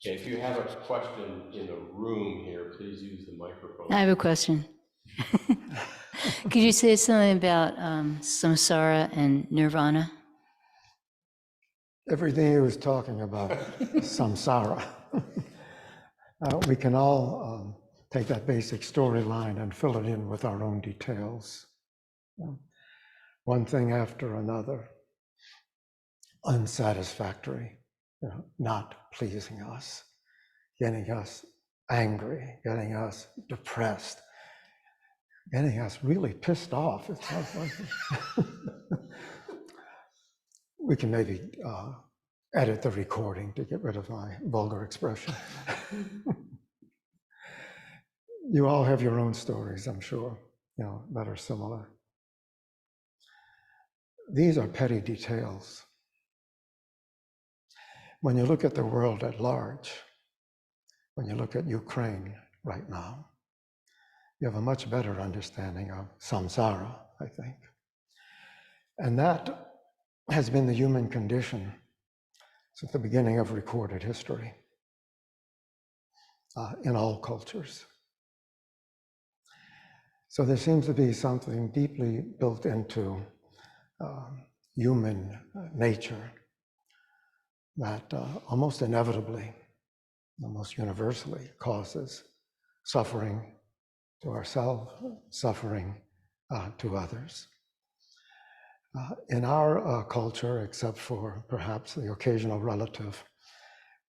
Okay, if you have a question in the room here, please use the microphone. I have a question. Could you say something about samsara and nirvana? Everything he was talking about, samsara. We can all take that basic storyline and fill it in with our own details. One thing after another, unsatisfactory, not pleasing us, getting us angry, getting us depressed, getting us really pissed off. It's not like we can maybe edit the recording to get rid of my vulgar expression. You all have your own stories, I'm sure, that are similar. These are petty details. When you look at the world at large, when you look at Ukraine right now, you have a much better understanding of samsara, I think. And that has been the human condition since the beginning of recorded history in all cultures. So there seems to be something deeply built into human nature that almost inevitably, almost universally causes suffering to ourselves, suffering to others. In our culture, except for perhaps the occasional relative,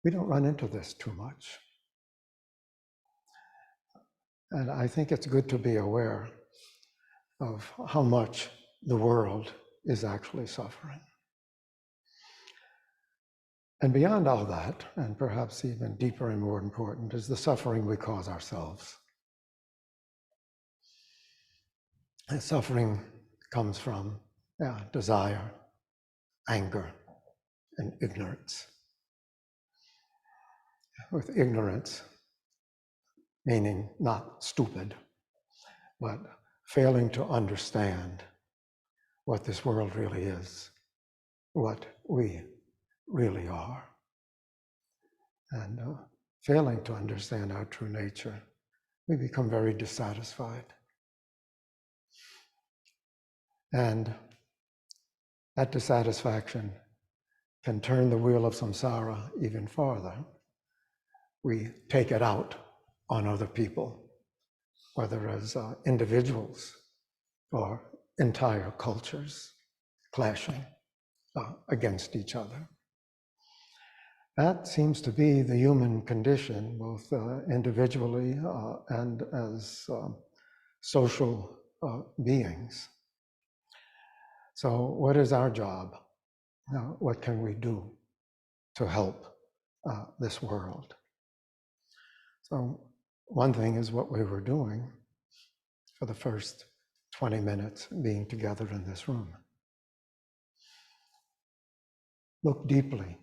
we don't run into this too much. And I think it's good to be aware of how much the world is actually suffering. And beyond all that, and perhaps even deeper and more important, is the suffering we cause ourselves. And suffering comes from desire, anger, and ignorance. With ignorance, meaning not stupid, but failing to understand what this world really is, what we really are. And failing to understand our true nature, we become very dissatisfied. And that dissatisfaction can turn the wheel of samsara even farther. We take it out on other people, whether as individuals or entire cultures clashing against each other. That seems to be the human condition, both individually and as social beings. So what is our job? What can we do to help this world? So one thing is what we were doing for the first 20 minutes being together in this room. Look deeply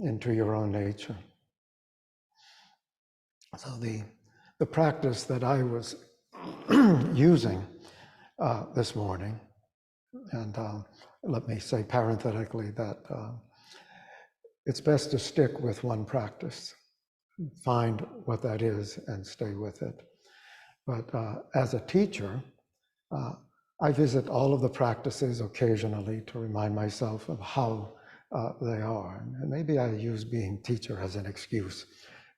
into your own nature. So the practice that I was using this morning, and let me say parenthetically that it's best to stick with one practice, find what that is and stay with it. But as a teacher, I visit all of the practices occasionally to remind myself of how they are. And maybe I use being teacher as an excuse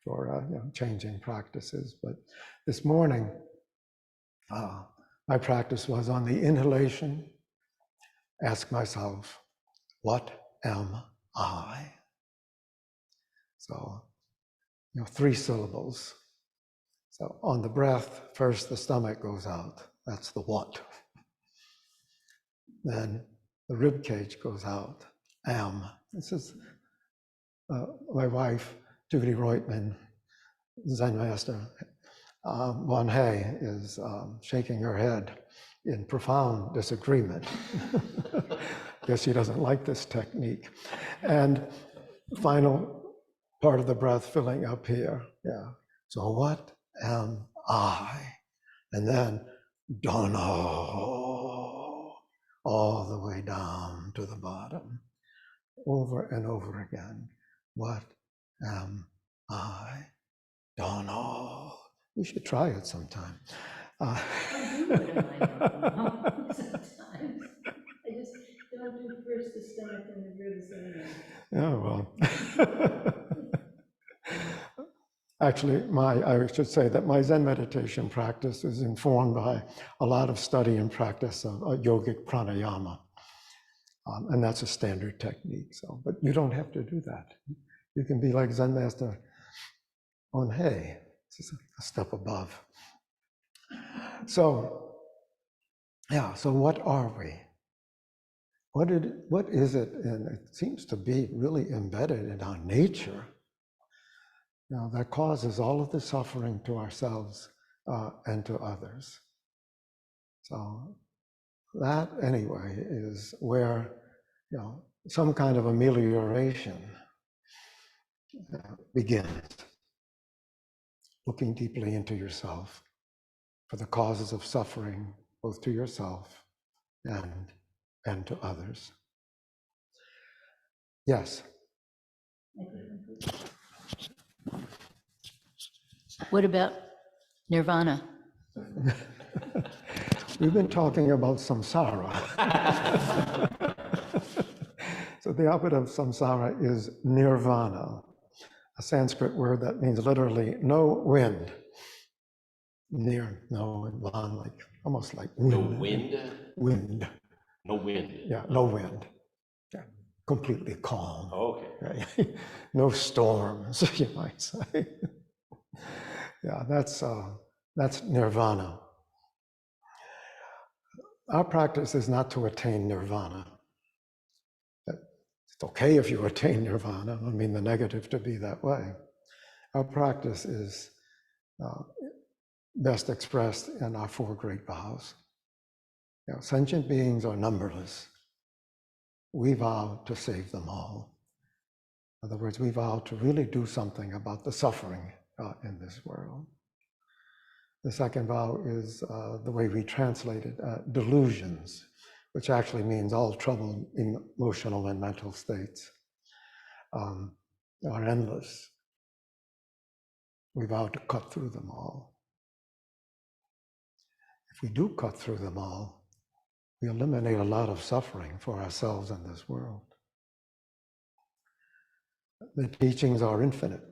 for changing practices. But this morning, my practice was on the inhalation. Ask myself, what am I? So, 3 syllables. So on the breath, first the stomach goes out. That's the what. Then the rib cage goes out. Am. This is my wife, Judy Reutman, Zen Master Hae, is shaking her head in profound disagreement. Guess she doesn't like this technique. And final part of the breath filling up here. Yeah. So what am I? And then Dono, all the way down to the bottom, over and over again. What am I don't know. You should try it sometime. I do it and I don't know sometimes. I just don't do first the stomach and then go to the Yeah, well. Actually, I should say that my Zen meditation practice is informed by a lot of study and practice of yogic pranayama. And that's a standard technique. So, but you don't have to do that. You can be like Zen Master Hae, just a step above. So, yeah, so what are we? What is it? And it seems to be really embedded in our nature. That causes all of the suffering to ourselves and to others. So that, anyway, is where some kind of amelioration begins. Looking deeply into yourself for the causes of suffering, both to yourself and to others. Yes. What about nirvana? We've been talking about samsara. So the opposite of samsara is nirvana, a Sanskrit word that means literally no wind. Near, no, and van, like almost like wind. No wind? Wind. No wind. Yeah, no wind. Yeah, completely calm. Oh, okay. Right? No storms, you might say. Yeah, that's nirvana. Our practice is not to attain nirvana. It's okay if you attain nirvana. I don't mean the negative to be that way. Our practice is best expressed in our four great vows. Sentient beings are numberless. We vow to save them all. In other words, we vow to really do something about the suffering in this world. The second vow is the way we translate it, delusions, which actually means all troubled emotional and mental states are endless. We vow to cut through them all. If we do cut through them all, we eliminate a lot of suffering for ourselves in this world. The teachings are infinite.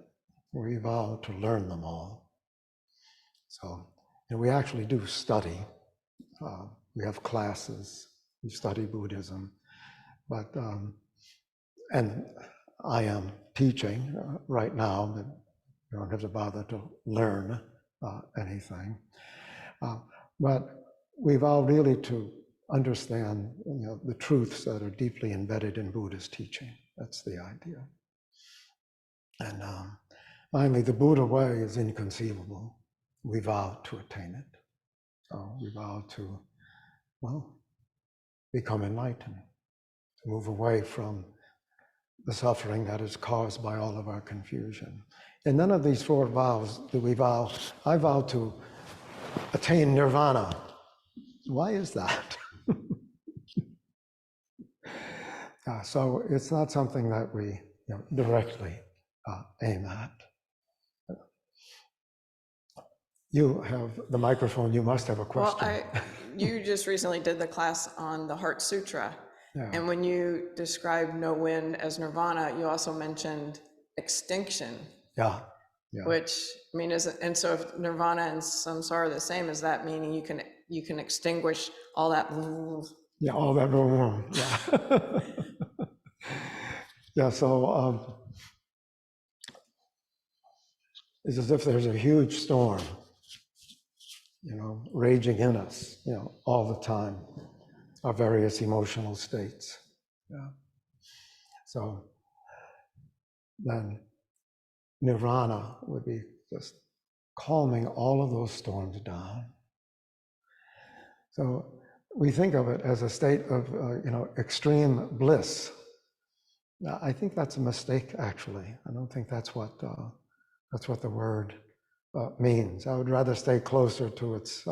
We vow to learn them all. So, we actually do study. We have classes. We study Buddhism. But, and I am teaching right now, but you don't have to bother to learn anything. But we vow really to understand the truths that are deeply embedded in Buddha's teaching. That's the idea. And finally, the Buddha way is inconceivable. We vow to attain it. So we vow to, become enlightened, to move away from the suffering that is caused by all of our confusion. In none of these four vows do we vow, I vow to attain nirvana. Why is that? So it's not something that we directly aim at. You have the microphone, you must have a question. Well, you just recently did the class on the Heart Sutra. Yeah. And when you described no wind as nirvana, you also mentioned extinction. Yeah. Which, I mean, and so if nirvana and samsara are the same, is that meaning you can extinguish all that? Yeah, all that room. Yeah. Yeah, so it's as if there's a huge storm, raging in us, all the time, our various emotional states. Yeah. So then nirvana would be just calming all of those storms down. So we think of it as a state of, extreme bliss. Now, I think that's a mistake, actually. I don't think that's what the word means. I would rather stay closer to its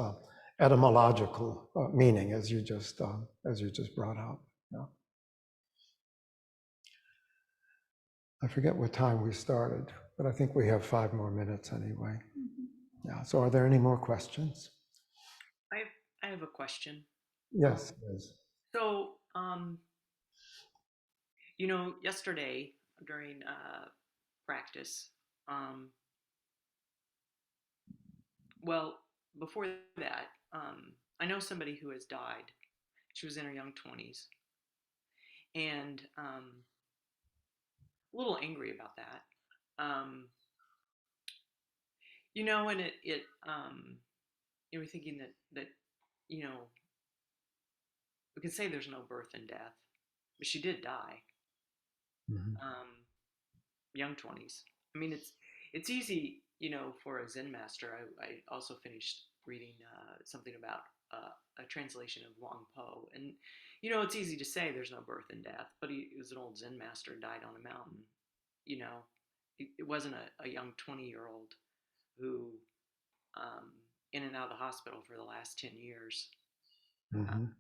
etymological meaning, as you just brought up. Yeah. I forget what time we started. but I think we have 5 more minutes anyway. Yeah, so are there any more questions? I have a question. Yes, Liz. So, yesterday during practice, well, before that, I know somebody who has died. She was in her young 20s, and a little angry about that. And you were thinking that you know we can say there's no birth and death, but she did die. Mhm. Young 20s. I mean, it's easy, for a Zen master. I also finished reading something about a translation of Wang Po, and it's easy to say there's no birth and death, but he was an old Zen master and died on a mountain. You know, it wasn't a young 20-year-old who in and out of the hospital for the last 10 years Mhm.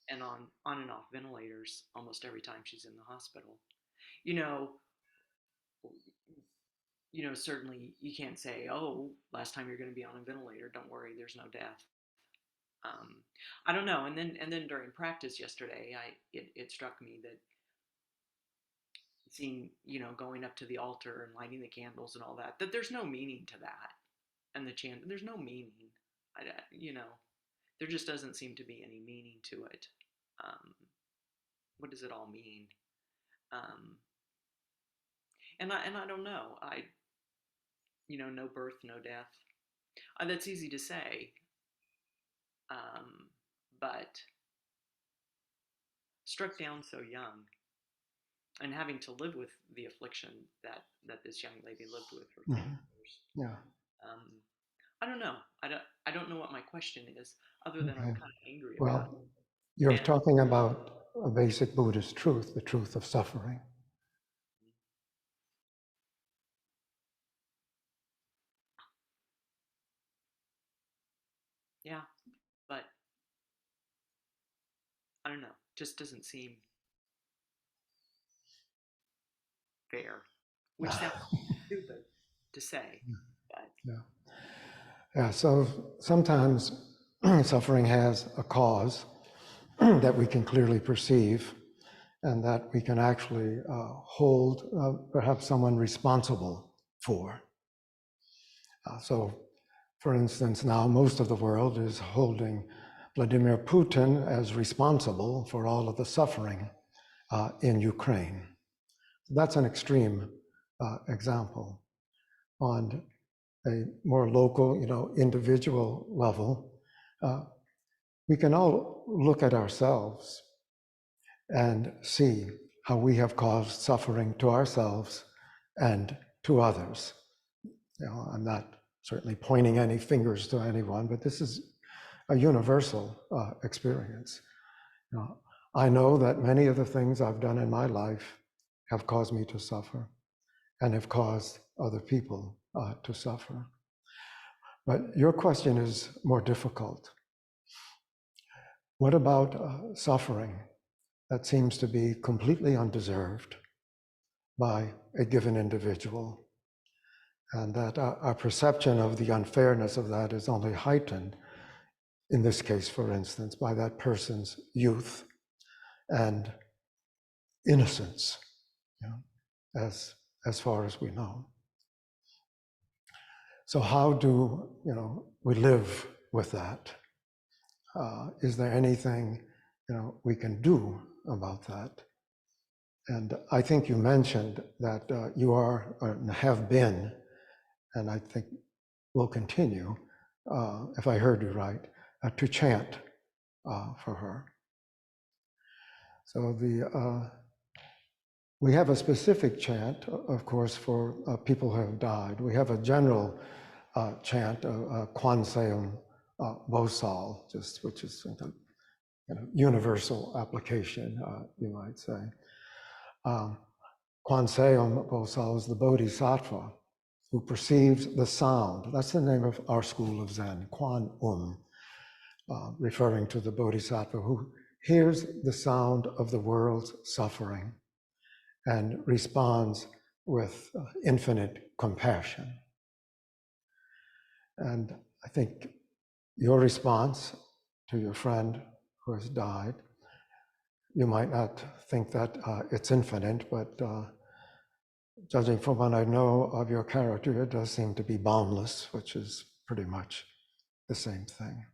and on and off ventilators almost every time she's in the hospital. You know, certainly you can't say, oh, last time you're going to be on a ventilator, don't worry, there's no death. Um, I don't know. And then during practice yesterday, it struck me that seeing, going up to the altar and lighting the candles and all that there's no meaning to that. And the chant, there's no meaning. I, you know, there just doesn't seem to be any meaning to it. Um, what does it all mean? Um, and I don't know. No birth, no death. That's easy to say, but struck down so young and having to live with the affliction that this young lady lived with for 10 years. Yeah. Um, I don't know. I don't know what my question is, other than I'm Okay. kind of angry about it. Well, you're And talking about a basic Buddhist truth, the truth of suffering. yeah, but I don't know. Just doesn't seem fair, which sounds stupid to say, but Yeah. Yeah, so sometimes suffering has a cause that we can clearly perceive and that we can actually hold perhaps someone responsible for. So, for instance, now most of the world is holding Vladimir Putin as responsible for all of the suffering in Ukraine. That's an extreme example. On a more local, individual level, we can all look at ourselves and see how we have caused suffering to ourselves and to others. I'm not certainly pointing any fingers to anyone, but this is a universal experience. I know that many of the things I've done in my life have caused me to suffer and have caused other people to suffer. But your question is more difficult. What about suffering that seems to be completely undeserved by a given individual, and that our perception of the unfairness of that is only heightened, in this case, for instance, by that person's youth and innocence, as far as we know. So how do we live with that? Is there anything we can do about that? And I think you mentioned that you are or have been, and I think will continue, if I heard you right, to chant for her. So we have a specific chant, of course, for people who have died. We have a general chant, Kwan Seum Bosal, which is universal application, you might say. Kwan Seum Bosal is the bodhisattva who perceives the sound. That's the name of our school of Zen, Kwan referring to the bodhisattva who hears the sound of the world's suffering and responds with infinite compassion. And I think your response to your friend who has died, you might not think that it's infinite, but judging from what I know of your character, it does seem to be boundless, which is pretty much the same thing.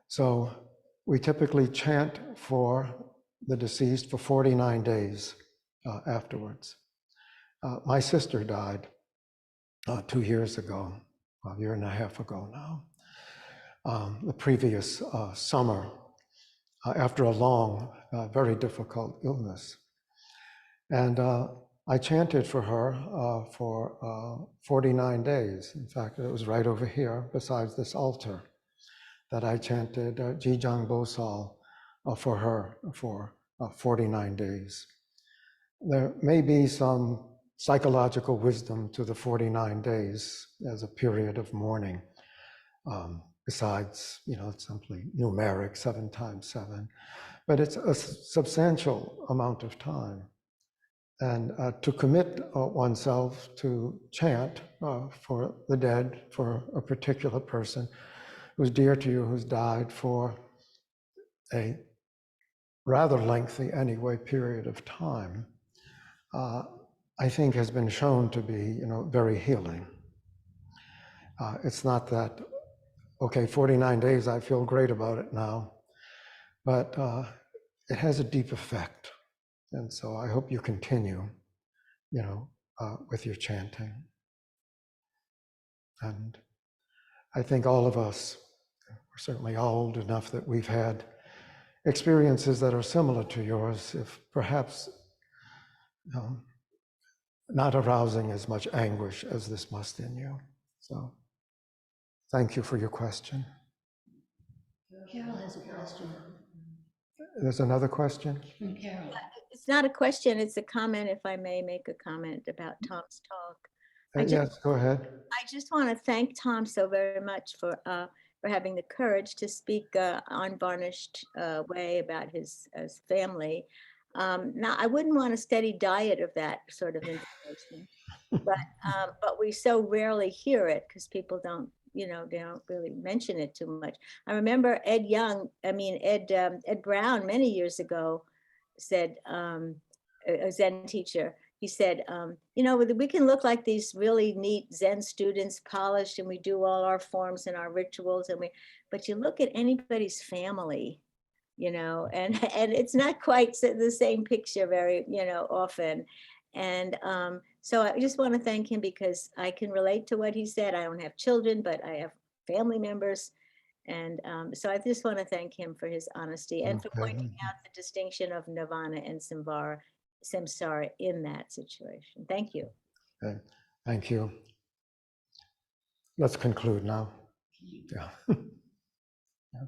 So we typically chant for the deceased for 49 days afterwards. My sister died 2 years ago, a year and a half ago now. The previous summer, after a long, very difficult illness. And I chanted for her for 49 days. In fact, it was right over here, besides this altar, that I chanted Jijang Bosal for her for 49 days. There may be some psychological wisdom to the 49 days as a period of mourning, besides, it's simply numeric, 7 times 7, but it's a substantial amount of time. And to commit oneself to chant for the dead, for a particular person who's dear to you, who's died, for a rather lengthy, anyway, period of time, I think has been shown to be, very healing. It's not that, okay, 49 days, I feel great about it now, but it has a deep effect. And so I hope you continue, with your chanting. And I think all of us, we're certainly all old enough that we've had experiences that are similar to yours, if perhaps not arousing as much anguish as this must in you. So thank you for your question. Carol has a question. There's another question? From Carol. It's not a question, it's a comment, if I may make a comment about Tom's talk. Yes, go ahead. I just want to thank Tom so very much for having the courage to speak unvarnished way about his family. Now, I wouldn't want a steady diet of that sort of information, but we so rarely hear it because people don't, they don't really mention it too much. I remember Ed Brown many years ago said, a Zen teacher, he said, we can look like these really neat Zen students, polished, and we do all our forms and our rituals, but you look at anybody's family, and it's not quite the same picture very, often. And so I just want to thank him because I can relate to what he said. I don't have children, but I have family members. And so I just want to thank him for his honesty and for pointing out the distinction of nirvana and samsara in that situation. Thank you. Okay. Thank you. Let's conclude now. Yeah. Yeah.